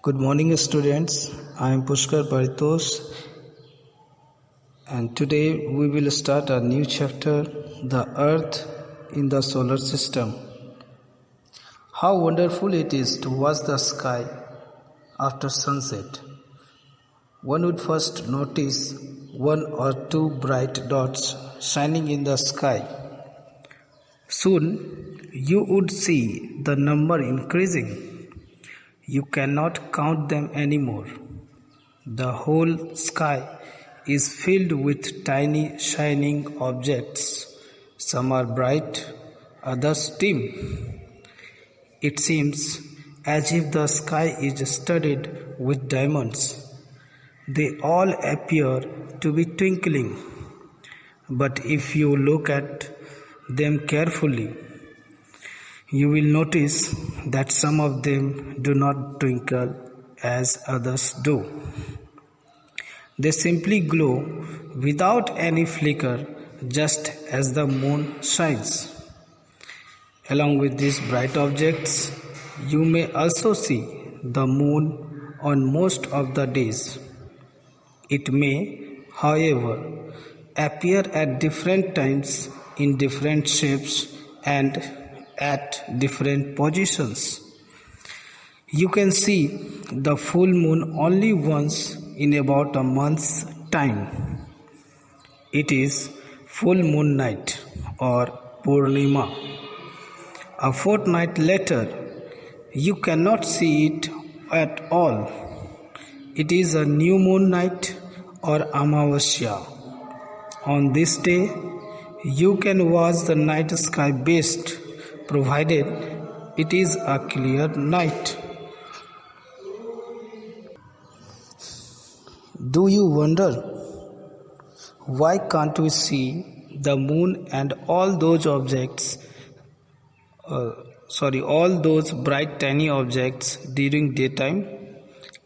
Good morning, students. I am Pushkar Paritosh, and today we will start a new chapter, The Earth in the Solar System. How wonderful it is to watch the sky after sunset. One would first notice one or two bright dots shining in the sky. Soon you would see the number increasing. You cannot count them anymore. The whole sky is filled with tiny shining objects. Some are bright, others dim. It seems as if the sky is studded with diamonds. They all appear to be twinkling. But if you look at them carefully, you will notice that some of them do not twinkle as others do. They simply glow without any flicker, just as the moon shines. Along with these bright objects, you may also see the moon on most of the days. It may, however, appear at different times in different shapes and at different positions. You can see the full moon only once in about a month's time. It is full moon night or Purnima. A fortnight later, you cannot see it at all. It is a new moon night or Amavasya. On this day, you can watch the night sky best, provided it is a clear night. Do you wonder why can't we see the moon and all those bright tiny objects during daytime?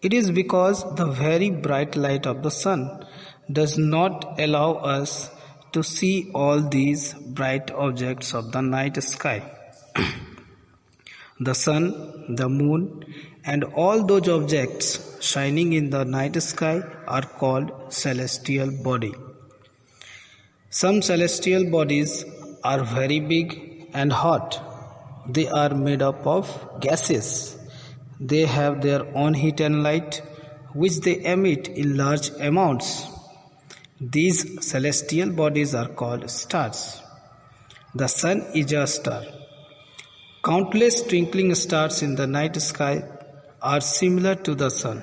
It is because the very bright light of the sun does not allow us to see all these bright objects of the night sky. The sun, the moon, and all those objects shining in the night sky are called celestial body. Some celestial bodies are very big and hot. They are made up of gases. They have their own heat and light, which they emit in large amounts. These celestial bodies are called stars. The sun is a star. Countless twinkling stars in the night sky are similar to the sun,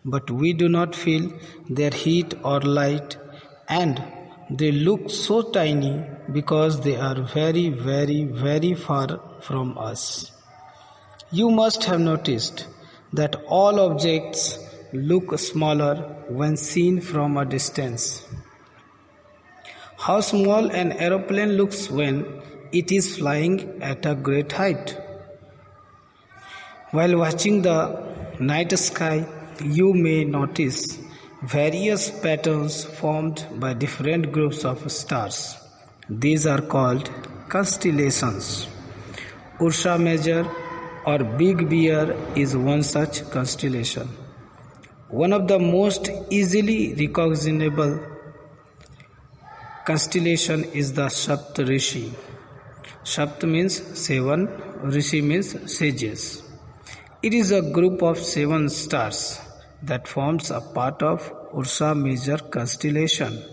but we do not feel their heat or light, and they look so tiny because they are very, very, very far from us. You must have noticed that all objects look smaller when seen from a distance. How small an aeroplane looks when it is flying at a great height. While watching the night sky, you may notice various patterns formed by different groups of stars. These are called constellations. Ursa Major or Big Bear is one such constellation. One of the most easily recognizable constellation is the Saptarishi. Sapt means 7, Rishi means sages. It is a group of 7 stars that forms a part of Ursa Major constellation.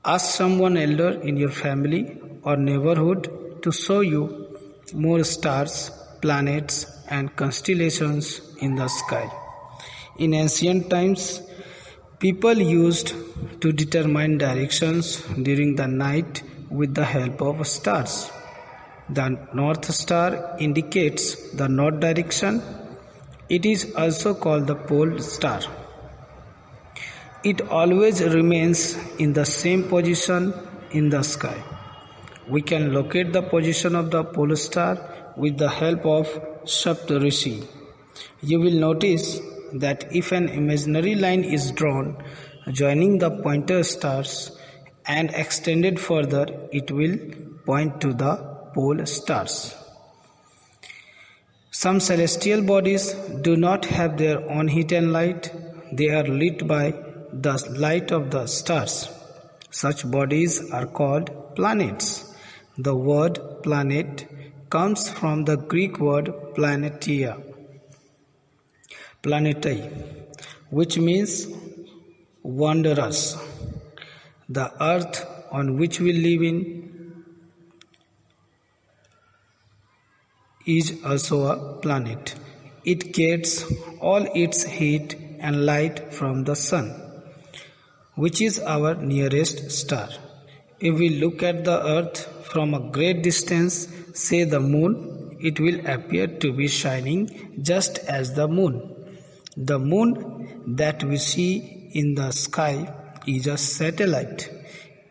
Ask someone elder in your family or neighborhood to show you more stars, planets, and constellations in the sky. In ancient times, people used to determine directions during the night with the help of stars. The North Star indicates the north direction. It is also called the pole star. It always remains in the same position in the sky. We can locate the position of the pole star with the help of Saptarishi. You will notice that if an imaginary line is drawn joining the pointer stars and extended further, it will point to the pole stars. Some celestial bodies do not have their own heat and light. They are lit by the light of the stars. Such bodies are called planets. The word planet comes from the Greek word planetai, which means wanderers. The earth on which we live in is also a planet. It gets all its heat and light from the sun, which is our nearest star. If we look at the earth from a great distance, say the moon, it will appear to be shining just as the moon. The moon that we see in the sky is a satellite.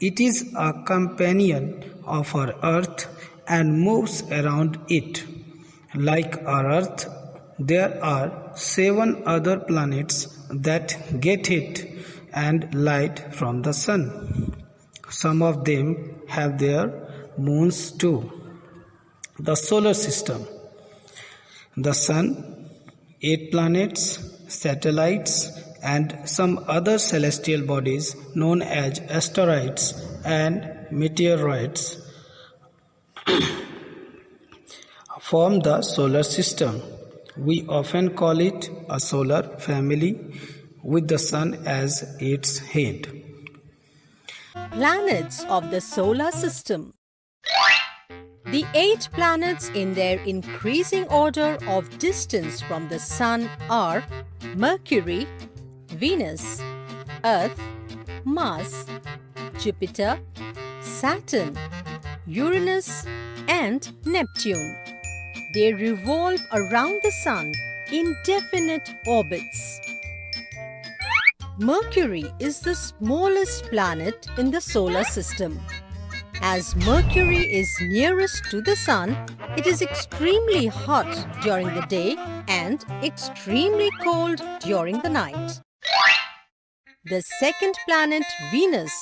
It is a companion of our earth and moves around it. Like our earth, there are 7 other planets that get heat and light from the sun. Some of them have their moons too. The solar system. The sun, 8 planets, satellites, and some other celestial bodies known as asteroids and meteoroids form the solar system. We often call it a solar family with the sun as its head. Planets of the solar system. The 8 planets in their increasing order of distance from the Sun are Mercury, Venus, Earth, Mars, Jupiter, Saturn, Uranus, and Neptune. They revolve around the Sun in definite orbits. Mercury is the smallest planet in the solar system. As Mercury is nearest to the Sun, it is extremely hot during the day and extremely cold during the night. The second planet, Venus,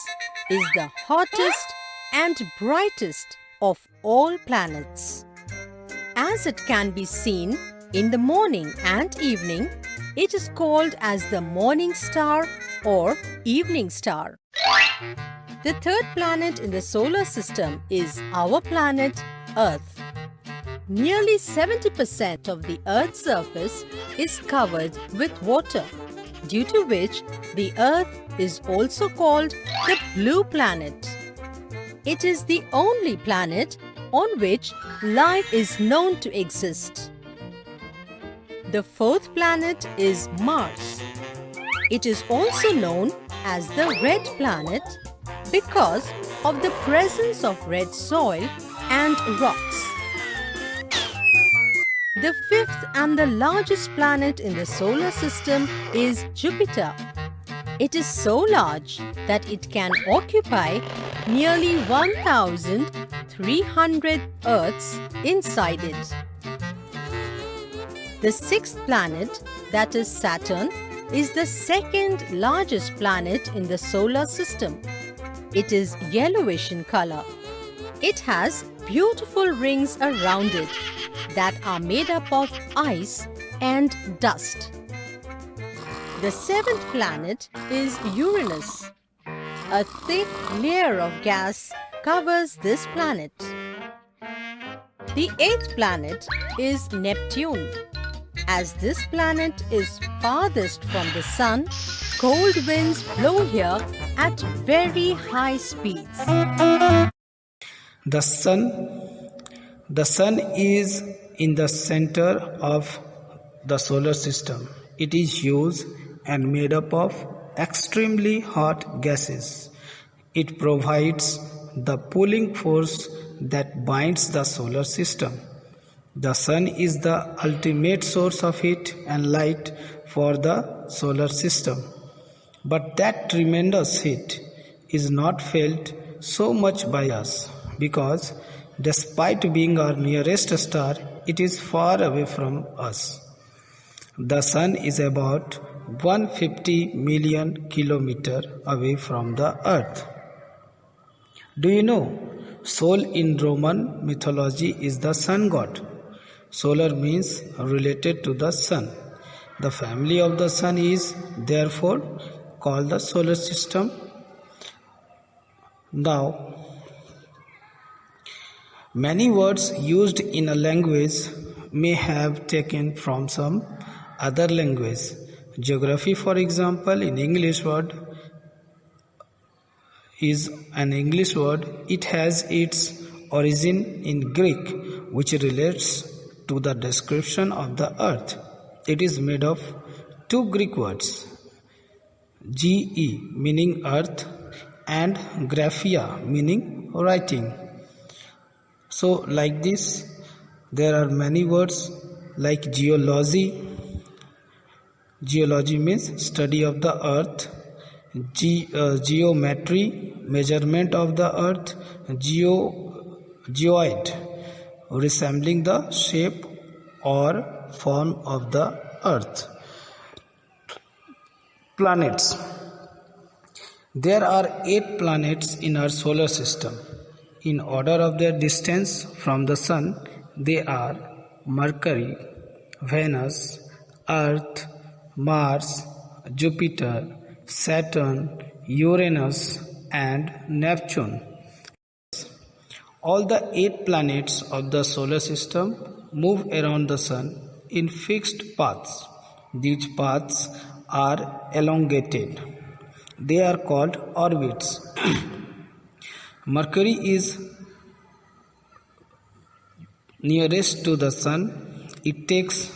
is the hottest and brightest of all planets. As it can be seen in the morning and evening, it is called as the morning star or evening star. The third planet in the solar system is our planet, Earth. Nearly 70% of the Earth's surface is covered with water, due to which the Earth is also called the blue planet. It is the only planet on which life is known to exist. The fourth planet is Mars. It is also known as the red planet because of the presence of red soil and rocks. The fifth and the largest planet in the solar system is Jupiter. It is so large that it can occupy nearly 1,300 Earths inside it. The sixth planet, that is Saturn, is the second largest planet in the solar system. It is yellowish in color. It has beautiful rings around it that are made up of ice and dust. The seventh planet is Uranus. A thick layer of gas covers this planet. The eighth planet is Neptune. As this planet is farthest from the Sun, cold winds blow here at very high speeds. The sun is in the center of the solar system. It is huge and made up of extremely hot gases. It provides the pulling force that binds the solar system. The sun is the ultimate source of heat and light for the solar system. But that tremendous heat is not felt so much by us because despite being our nearest star, it is far away from us. The sun is about 150 million kilometers away from the earth. Do you know, Sol in Roman mythology is the sun god. Solar means related to the sun. The family of the sun is therefore called the solar system. Now, many words used in a language may have taken from some other language. Geography, for example, in English word is an English word. It has its origin in Greek, which relates to the description of the earth. It is made of two Greek words, ge meaning earth and graphia meaning writing. So like this, there are many words like geology. Geology means study of the earth. Geometry, measurement of the earth. Geoid, resembling the shape or form of the earth. Planets. There are 8 planets in our solar system. In order of their distance from the sun, they are Mercury, Venus, Earth, Mars, Jupiter, Saturn, Uranus, and Neptune. All the 8 planets of the solar system move around the sun in fixed paths. These paths are elongated. They are called orbits. Mercury is nearest to the sun. It takes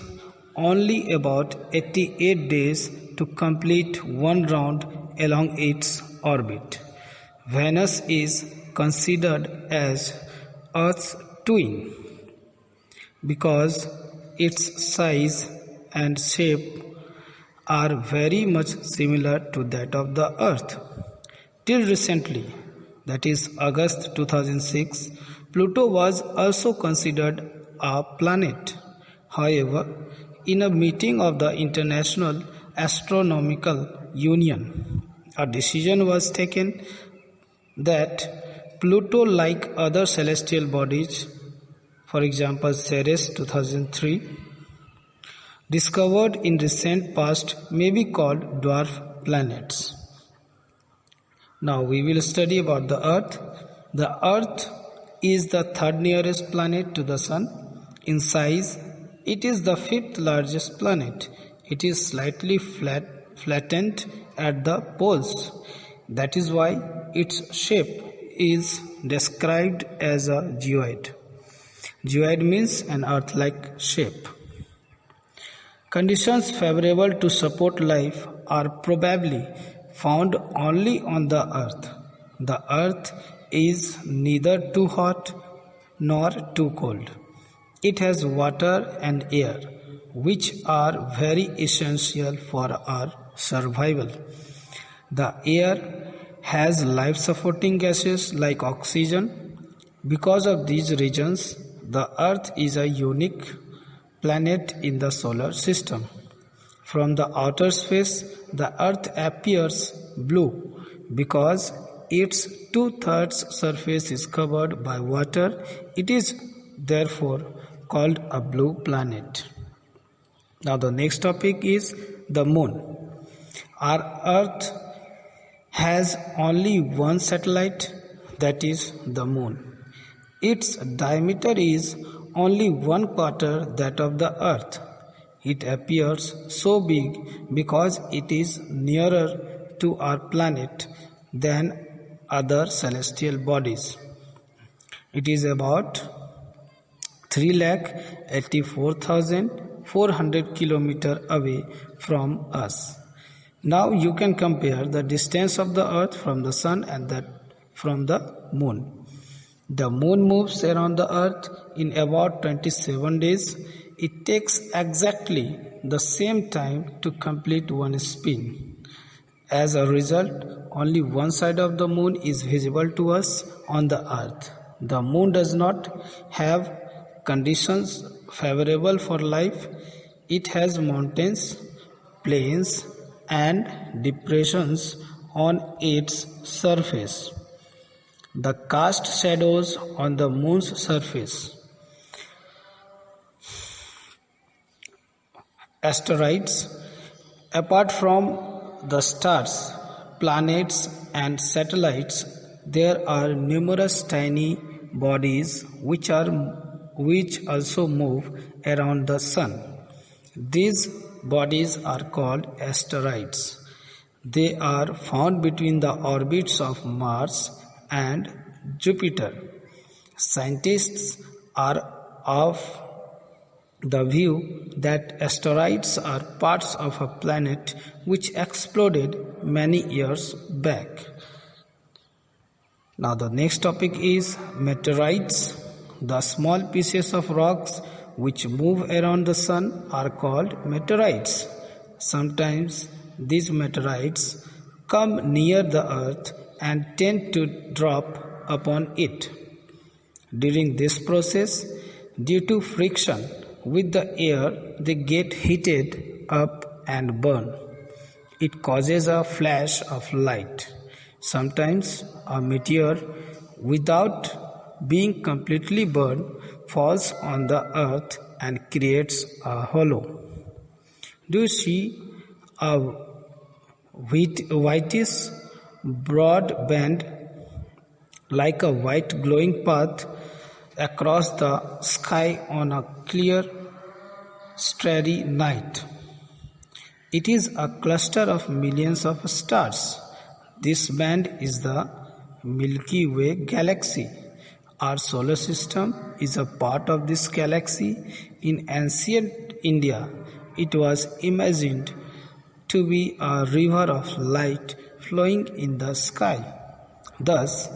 only about 88 days to complete one round along its orbit. Venus is considered as Earth's twin because its size and shape are very much similar to that of the Earth. Till recently, that is August 2006, Pluto was also considered a planet. However, in a meeting of the International Astronomical Union, a decision was taken that Pluto, like other celestial bodies, for example Ceres 2003, discovered in recent past, may be called dwarf planets. Now we will study about the Earth. The Earth is the 3rd nearest planet to the Sun. In size, it is the 5th largest planet. It is slightly flattened at the poles. That is why its shape is described as a geoid. Geoid means an Earth-like shape. Conditions favorable to support life are probably found only on the Earth. The Earth is neither too hot nor too cold. It has water and air, which are very essential for our survival. The air has life-supporting gases like oxygen. Because of these reasons, the Earth is a unique planet in the solar system. From the outer space, the Earth appears blue because its 2/3 surface is covered by water. It is therefore called a blue planet. Now the next topic is the Moon. Our Earth has only one satellite, that is the Moon. Its diameter is only 1/4 that of the Earth. It appears so big because it is nearer to our planet than other celestial bodies. It is about 3,84,400 km away from us. Now you can compare the distance of the Earth from the Sun and that from the Moon. The Moon moves around the Earth in about 27 days. It takes exactly the same time to complete one spin. As a result, only one side of the Moon is visible to us on the Earth. The Moon does not have conditions favorable for life. It has mountains, plains, and depressions on its surface. The cast shadows on the Moon's surface asteroids. Apart from the stars, planets, and satellites, there are numerous tiny bodies which also move around the sun. These bodies are called asteroids. They are found between the orbits of Mars and Jupiter. Scientists are of the view that asteroids are parts of a planet which exploded many years back. Now the next topic is meteorites. The small pieces of rocks which move around the sun are called meteorites. Sometimes these meteorites come near the earth and tend to drop upon it. During this process, due to friction with the air, they get heated up and burn. It causes a flash of light. Sometimes a meteor, without being completely burned, falls on the earth and creates a hollow. Do you see a whitish broad band like a white glowing path across the sky on a clear, starry night? It is a cluster of millions of stars. This band is the Milky Way galaxy. Our solar system is a part of this galaxy. In ancient India, it was imagined to be a river of light flowing in the sky. Thus,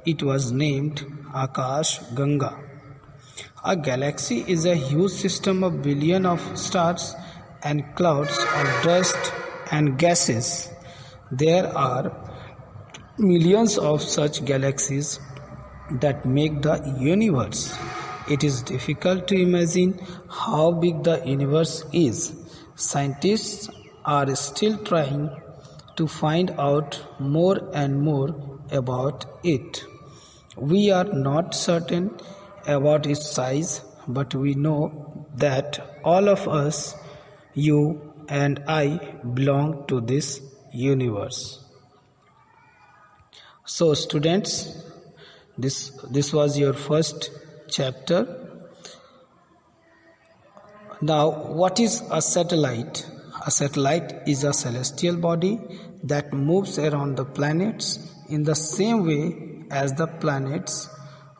it was named Akash Ganga. A galaxy is a huge system of billions of stars and clouds of dust and gases. There are millions of such galaxies that make the universe. It is difficult to imagine how big the universe is. Scientists are still trying to find out more and more about it. We are not certain about its size, but we know that all of us, you and I, belong to this universe. So students, this was your first chapter. Now, what is a satellite? A satellite is a celestial body that moves around the planets in the same way as the planets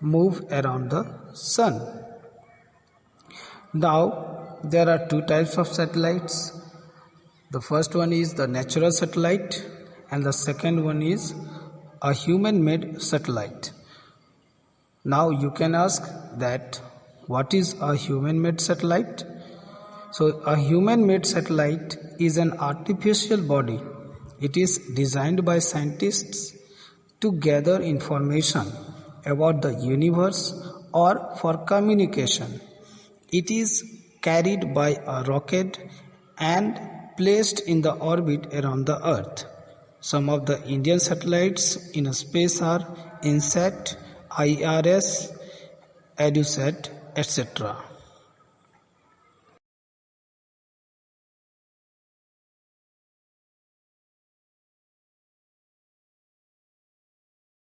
move around the sun. Now, there are two types of satellites. The first one is the natural satellite and the second one is a human-made satellite. Now you can ask that what is a human-made satellite? So a human-made satellite is an artificial body. It is designed by scientists to gather information about the universe or for communication. It is carried by a rocket and placed in the orbit around the Earth. Some of the Indian satellites in space are INSAT, IRS, EDUSAT, etc.